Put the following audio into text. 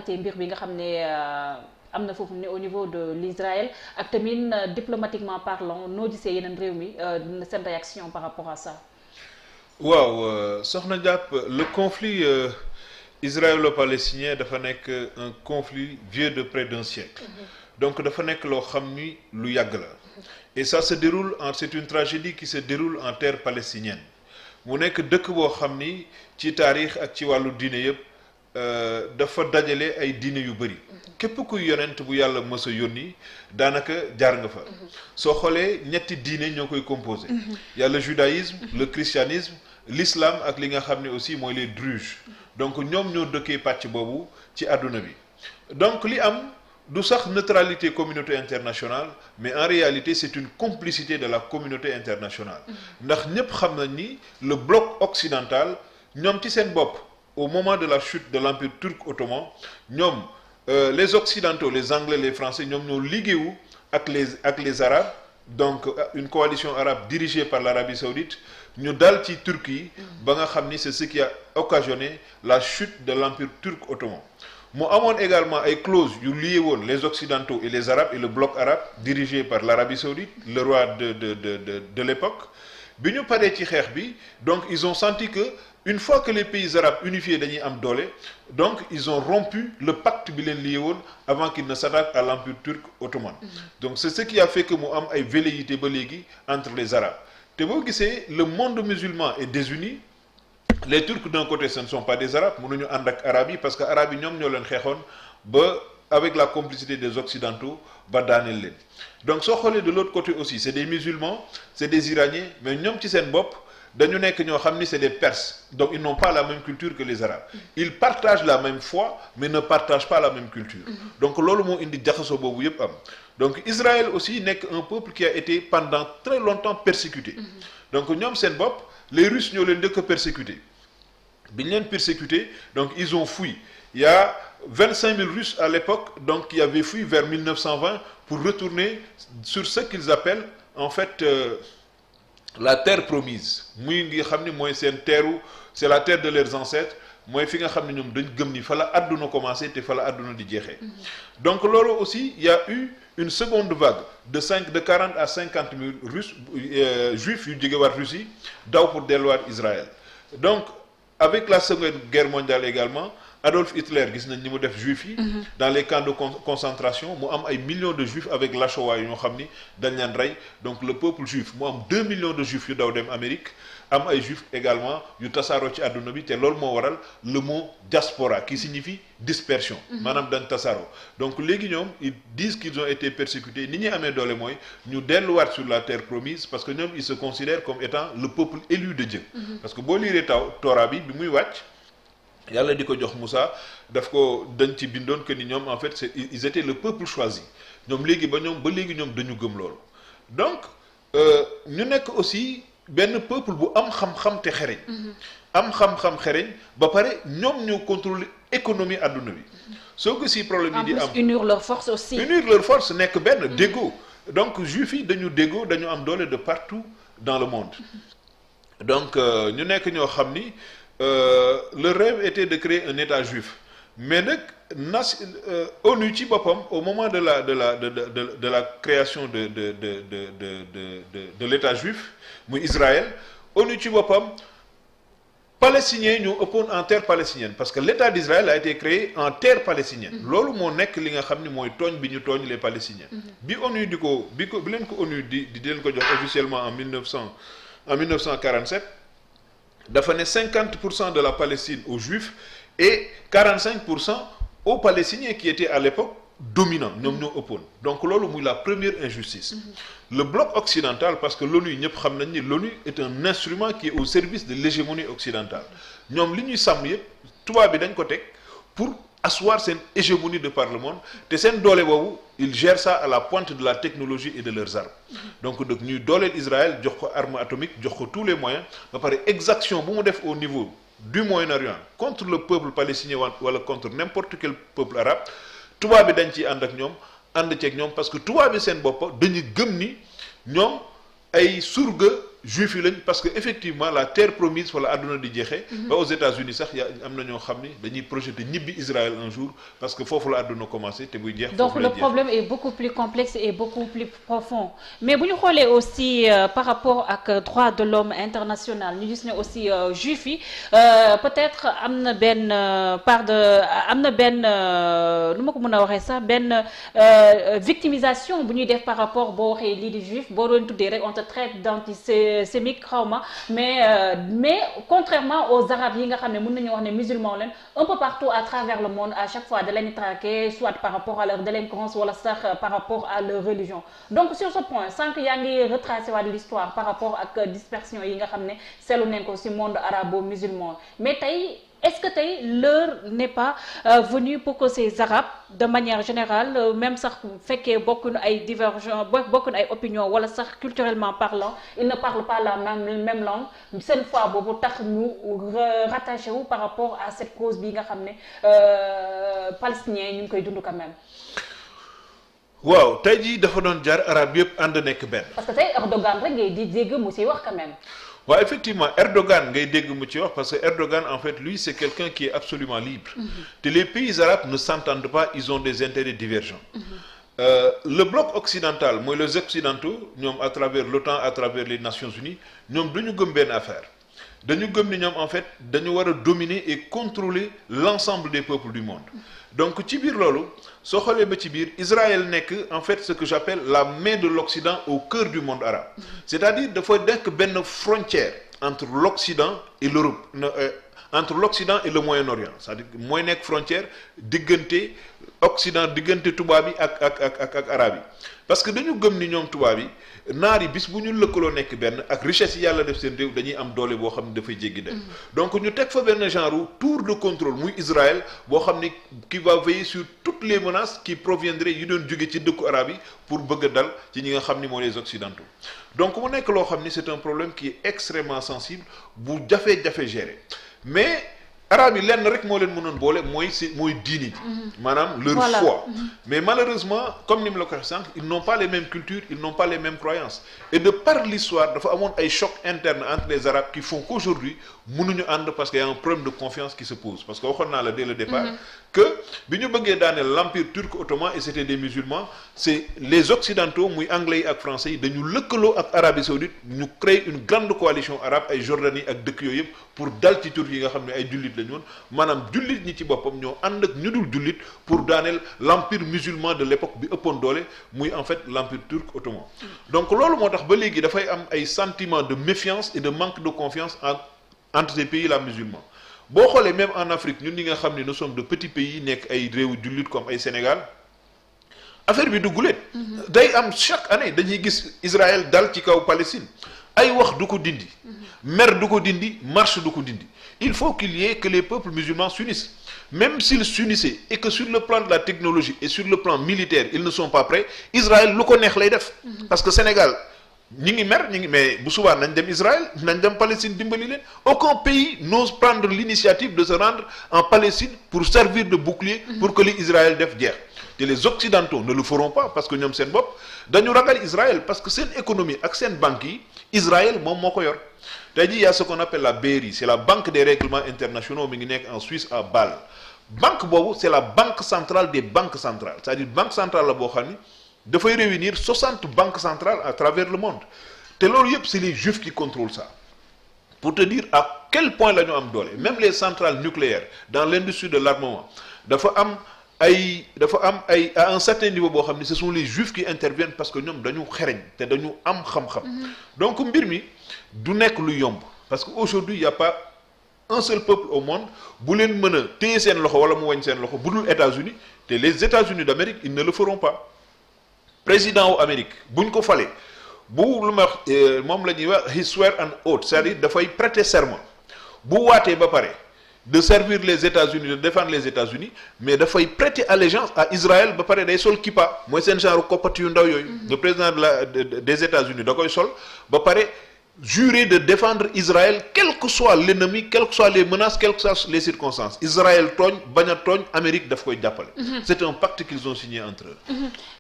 jàngatee mbir bi nga xam ne am na foofu ne au niveau de l'Israël ak tamit diplomatiquement parlant noo gisee yeneen réew mi seen réaction par rapport à ça. waaw soxna jàpp le conflit israélo-palestinien dafa nekk un conflit vieux de près d'un siècle. Donc dafa nekk loo xam ni lu yàgg la. Et ça se déroule c'est une tragédie qui se déroule en terre palestinienne mu nekk dëkk boo xam ni ci taarix ak ci wàllu diine yëpp dafa dajale ay diine yu bëri. képp kuy yonent bu yàlla mës a yónni daanaka jaar nga fa. soo xoolee ñetti diine ñoo koy composé. y a le judaïsme le christianisme l'islam ak li nga xam ne aussi mooy les druges. donc ñoom ñoo dëkkee pàcc boobu ci àdduna bi donc li am du sax neutralité communauté internationale mais en réalité c'est une complicité de la communauté internationale ndax ñëpp xam nañ ni le bloc occidental ñoom ci seen bopp au moment de la chute de l'empire turc ottoman ñoom les occidentaux les anglais les français ñoom ñoo liggéeyu ak les arabes donc une coalition arabe dirigée par l'Arabie saoudite ñu dal ci Turquie ba nga xam ni c'est ce qui a occasionné la chute de l'empire turc ottoman mu amoon également ay clauses yu lié woon les occidentaux et les arabes et le bloc arabe dirigé par l'Arabie saoudite le roi de l'époque bi ñu paree ci xeex bi donc ils ont senti que une fois que les pays arabes unifiés dañuy am doole donc ils ont rompu le pacte bi leen lié woon avant qu'ils ne s'attaquent à l'empire turc ottoman donc c'est ce qui a fait que mu am ay velléités ba léegi entre les arabes te boo gisee le monde musulman est désuni les Turcs d'un côté ce ne sont pas des arabes mënuñu ànd ak arabes yi parce que arabes yi ñoom ñoo leen xeexoon ba avec la complicité des occidentaux ba daaneel leen donc soo xoolee de l'autre côté aussi c'est des musulmans c'est des iraniens mais ñoom ci seen bopp dañu nekk ñoo xam ni c'est des perses donc ils n'ont pas la même culture que les arabes ils partagent la même foi mais ne partagent pas la même culture donc loolu moo indi jaxasoo boobu yépp am donc Israël aussi nekk un peuple qui a été pendant très longtemps persécuté donc ñoom seen bopp les Russes ñoo leen njëkk a persécuté bi ñu leen persécuté donc ils ont fui il y a 25 000 Russes à l'époque donc qui avaient fui vers 1920 pour retourner sur ce qu'ils appellent en fait la terre promise muy ngi xam ni mooy seen teeru c'est la terre de leurs ancêtres mooy fi nga xam ne ñoom dañ gëm ni fa la àdduna commencé te fa la àdduna di jeexee donc loolu aussi il y a eu une seconde vague de 40 à 50 000 Russes juifs yu jógewaat Russie daw pour delluwaat Israël donc avec la seconde guerre mondiale également Adolf Hitler gis nañ ni mu def juifs yi dans les camps de concentration mu am ay millions de juifs avec la Shoah ñoo xam ni dañ leen rey donc le peuple juif mu am 2 millions de juifs yu daw dem Amérique am ay juifs également yu tasaaroo ci àdduna bi te loolu moo waral le mot diaspora qui signifie dispersion maanaam dañ tasaaroo donc léegi ñoom ils disent qu'ils ont été persécutés ni ñuy amee doole mooy ñu delluwaat sur la terre promise parce que ñoom ils se considèrent comme étant le peuple élu de Dieu parce que boo liiree Torah bi muy wàcc yàlla di ko jox Moussa daf ko dañ ci bindoon que ni ñoom en fait ils étaient le peuple choisi ñoom léegi ba léegi ñoom dañu gëm loolu donc ñu nekk aussi benn peuple bu am xam-xam te xereñ am xam-xam xereñ ba pare ñoom ñoo contrôler économie àdduna bi soo ko si problème yi di am unir leur force aussi unir leur force nekk benn déggoo donc juifs yi dañu déggoo dañu am doole de partout dans le monde donc ñu nekk ñoo xam ni le rêve était de créer un État juif mais nag ONU ci boppam au moment de la création de l'État juif muy Israël ONU ci boppam palestiniens ñoo ëppoon en terre palestinienne parce que l'État d'Israël a été créé en terre palestinienne loolu moo nekk li nga xam ni mooy tooñ bi ñu tooñ les Palestiniens bi ONU bi leen ko ONU di leen ko jox officiellement en 1947 dafa ne 50% de la Palestine aux Juifs et 45% aux Palestiniens qui étaient à l'époque dominants ñoom ñoo ëppoon donc loolu muy la première injustice le bloc occidental parce que l'ONU ñëpp xam nañ ni l'ONU est un instrument qui est au service de l'hégémonie occidentale ñoom li ñuy sàmm yëpp tubaab bi dañ ko teg pour asseoir seen hégémonie de par le monde te seen doole boobu ils gèrent ça à la pointe de la technologie et de leurs armes donc ñuy dooleel Israël jox ko arme atomique jox ko tous les moyens ba pare exaction bu mu def au niveau du Moyen-Orient contre le peuple palestinien wala contre n'importe quel peuple arabe tubaab bi dañ ciy ànd ak ñoom ànd ceeg ñoom parce que tubaab bi seen bopp dañuy gëm ni ñoom ay surga juif yi lañ parce que effectivement la terre promise fa la àdduna di jeexee. ba aux États-Unis sax am na ñoo xam ni dañuy projeter ñibbi Israël un jour parce que foofu la àdduna commencé te buy jeex. donc le problème est beaucoup plus complexe et beaucoup plus profond mais bu ñu xoolee aussi par rapport ak droit de l'homme international ñu gis ne aussi juif yi peut-être am na benn part de am na benn nu ma ko mën a waxee sax benn victimisation bu ñuy def par rapport boo waxee lii di juif boo doon tuddee rek on te traite d'antisémite xawma mais contrairement aux arabes yi nga xam ne mën nañu wax ne musulmans leen un peu partout à travers le monde à chaque fois da leen traqué soit par rapport à leur délinquance wala sax par rapport à leur religion donc sur ce point sànq yaa ngi retracé waat l'histoire par rapport ak dispersion yi nga xam ne seetlu nañ ko ci monde arabo-musulman mais tey est-ce que tey l'heure n'est pas venue pour que ces arabes de manière générale même sax fekkee bokkuñu ay divergence bokkuñu ay opinion wala sax culturellement parlant ils ne parlent pas la même langue seen fois boobu tax ñu rattaché wu par rapport à cette cause bi nga xam ne palestiniens ñu ngi koy dund quand même. waaw tey jii dafa doon jaar arab yëpp ànd nekk benn. parce que tey Erdogan rek ngay di dégg mu ciy wax quand même. waaw effectivement Erdogan ngay dégg mu ci wax parce que Erdogan en fait lui c'est quelqu'un qui est absolument libre. te les pays arabes ne s'entendent pas ils ont des intérêts divergents. Le bloc occidental mooy les occidentaux ñoom à travers l'OTAN à travers les Nations Unies ñoom duñu gëm benn affaire dañu gëm ni ñoom en fait dañu war a dominer et contrôler l'ensemble des peuples du monde. donc ci biir loolu soo xoolee ba ci biir Israël nekk en fait ce que j'appelle la main de l'Occident au cœur du monde arabe c'est-à-dire dafa nekk benn frontière entre l'Occident et l'Europe entre l'Occident et le Moyen-Orient c'est-à-dire mooy nekk frontière diggante Occident diggante tubaab yi ak arabe yi parce que dañu gëm ni ñoom tubaab yi naar yi bis bu ñu lëkkaloo nekk benn ak richesse yi yàlla def seen réew dañuy am doole boo xam ne dafay jéggi dem donc ñu teg fa benn genre tour de contrôle muy Israël boo xam ni qui va veiller sur toutes les menaces qui proviendraient yu doon jóge ci dëkku arabe yi pour bëgg a dal ci ñi nga xam ni moo les occidentaux donc mu nekk loo xam ni c'est un problème qui est extrêmement sensible bu jafe-jafe gérer mais arabe yi lenn rek moo leen mënoon boole mooy diini ji maanaam leur foi mais malheureusement comme ni mu la ko waxee sànq ils n'ont pas les mêmes cultures ils n'ont pas les mêmes croyances et de par l'histoire dafa amoon ay chocs internes entre les arabes qui font qu'aujourd'hui mënuñu ànd parce qu'il y a un problème de confiance qui se pose parce que waxoon naa la dès le départ que bi ñu bëggee daaneel l'empire turc ottoman et c'était des musulmans c'est les occidentaux muy anglais yi ak français yi dañu lëkkaloo ak Arabie saoudite ñu créer une grande coalition arabe ay Jordanie ak dëkk yooyu yëpp pour dal ci turc yi nga xam ne ay jullit lañu woon maanaam jullit ñi ci boppam ñoo ànd ak ñu dul jullit pour daaneel l'empire musulman de l'époque bi ëppoon doole muy en fait l'empire turc ottoman donc loolu moo tax ba léegi dafay am ay sentiments de méfiance et de manque de confiance entre ces pays là musulmans boo xoolee même en Afrique ñun ñi nga xam ne nous sommes de petits pays nekk ay réewu jullit comme ay Sénégal affaire bi dugguleen day am chaque année dañuy gis Israël dal ci kaw Palestine ay wax du ko dindi mer du ko dindi marche du ko dindi il faut qu'il y ait que les peuples musulmans s'unissent même s'ils s'unissaient et que sur le plan de la technologie et sur le plan militaire ils ne sont pas prêts Israël lu ko neex lay def parce que Sénégal ñi ngi mer ñi ngi mais bu subaa nañ dem Israël nañ dem Palestine dimbali leen aucun pays n'ose prendre l'initiative de se rendre en Palestine pour servir de bouclier pour que li Israël def jeex te les occidentaux ne le feront pas parce que ñoom seen bopp dañu ragal Israël parce que seen économie ak seen banques yi Israël moom moo ko yor tey jii y a ce qu'on appelle la BRI c'est la banque des règlements internationaux mi ngi nekk en Suisse à Bâle banque boobu c'est la banque centrale des banques centrales c'est-à-dire banque centrale la boo xam ni dafay réunir 60 banques centrales à travers le monde te loolu yëpp c'est les juifs qui contrôlent ça pour te dire à quel point la ñu am doole même les centrales nucléaires dans l'industrie de l'armement dafa am ay à un certain niveau boo xam ne ce sont les juifs qui interviennent parce que ñoom dañu xereñ te dañu am xam-xam donc mbir mi du nekk lu yomb parce que aujourd'hui il y a pas un seul peuple au monde bu leen mën a téye seen loxo wala mu wañ seen loxo bu dul États-Unis te les États-Unis d'Amérique ils ne le feront pas président wu Amérique buñ ko falee bu lu ma wax moom la ñuy wax he swear an oath c'est-à-dire dafay prêter serment bu waatee ba pare de servir les États-Unis de défendre les États-Unis mais dafay prêter allégeance à Israël ba pare day sol kippa mooy seen genre koppati yu ndaw yooyu le président des États-Unis da koy sol ba pare jurer de défendre Israël quel que soit l'ennemi quelles que soient les menaces quelles que soient les circonstances Israël tooñ bañ a tooñ Amérique daf koy jàppale c'est un pacte qu'ils ont signé entre eux